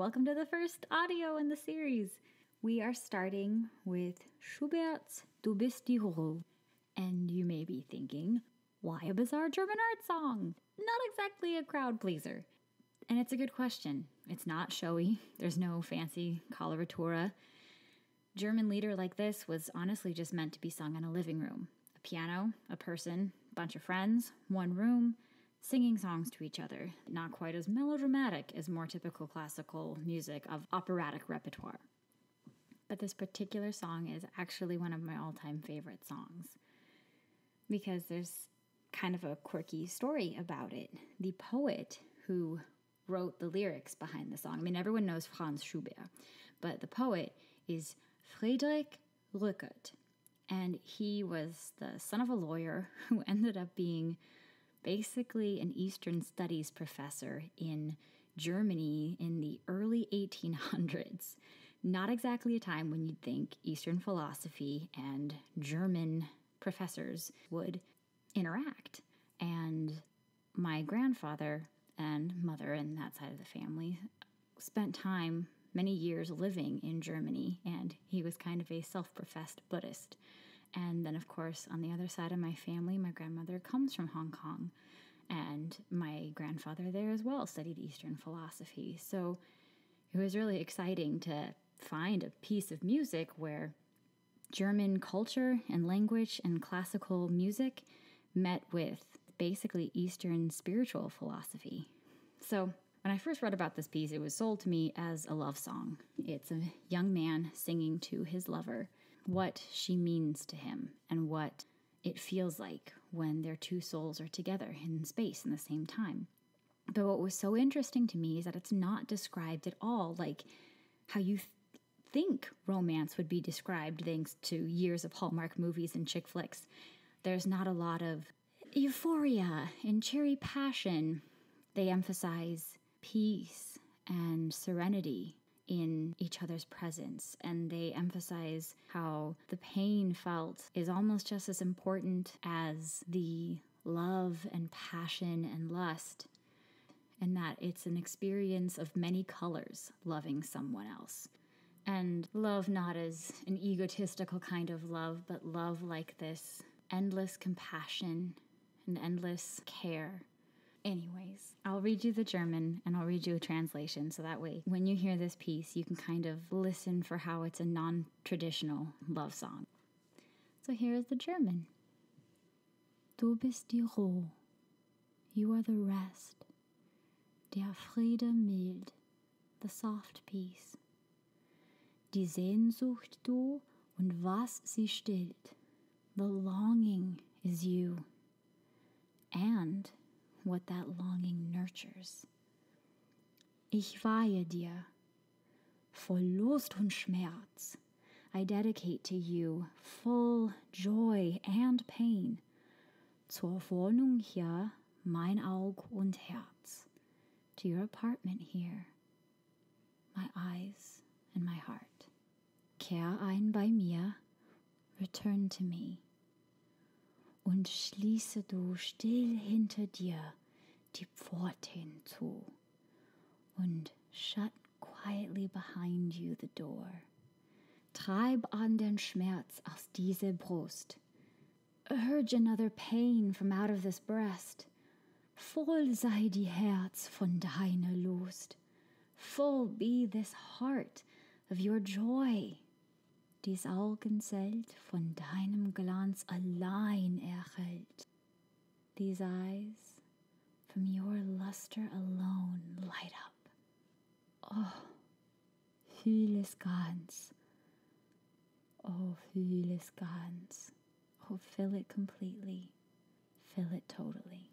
Welcome to the first audio in the series. We are starting with Schubert's Du Bist Die Ruh. And you may be thinking, why a bizarre German art song? Not exactly a crowd pleaser. And it's a good question. It's not showy. There's no fancy coloratura. German lieder like this was honestly just meant to be sung in a living room. A piano, a person, a bunch of friends, one room, singing songs to each other. Not quite as melodramatic as more typical classical music of operatic repertoire. But this particular song is actually one of my all-time favorite songs because there's kind of a quirky story about it. The poet who wrote the lyrics behind the song, I mean, everyone knows Franz Schubert, but the poet is Friedrich Rückert, and he was the son of a lawyer who ended up being basically an Eastern Studies professor in Germany in the early 1800s. Not exactly a time when you'd think Eastern philosophy and German professors would interact. And my grandfather and mother and that side of the family spent time, many years living in Germany, and he was kind of a self-professed Buddhist. And then, of course, on the other side of my family, my grandmother comes from Hong Kong, and my grandfather there as well studied Eastern philosophy. So it was really exciting to find a piece of music where German culture and language and classical music met with basically Eastern spiritual philosophy. So when I first read about this piece, it was sold to me as a love song. It's a young man singing to his lover what she means to him and what it feels like when their two souls are together in space in the same time. But what was so interesting to me is that it's not described at all like how you think romance would be described thanks to years of Hallmark movies and chick flicks. There's not a lot of euphoria and cherry passion. They emphasize peace and serenity in each other's presence, and they emphasize how the pain felt is almost just as important as the love and passion and lust, and that it's an experience of many colors loving someone else. And love not as an egotistical kind of love, but love like this endless compassion and endless care. Anyways, I'll read you the German and I'll read you a translation so that way when you hear this piece, you can kind of listen for how it's a non-traditional love song. So here is the German. Du bist die Ruh, you are the rest, der Friede mild, the soft peace. Die Sehnsucht du und was sie stillt, the longing is you, and what that longing nurtures. Ich weihe dir, voll Lust und Schmerz, I dedicate to you full joy and pain, zur Wohnung hier mein Aug und Herz, to your apartment here, my eyes and my heart. Kehr ein bei mir, return to me, und schließe du still hinter dir die Pforten zu, und shut quietly behind you the door. Treib an den Schmerz aus dieser Brust, urge another pain from out of this breast. Voll sei die Herz von deiner Lust, full be this heart of your joy. Dies Augenzelt von deinem Glanz allein erhellt. These eyes from your luster alone light up. Oh, fühl es ganz. Oh, fühl es ganz. Oh, fill it completely. Fill it totally.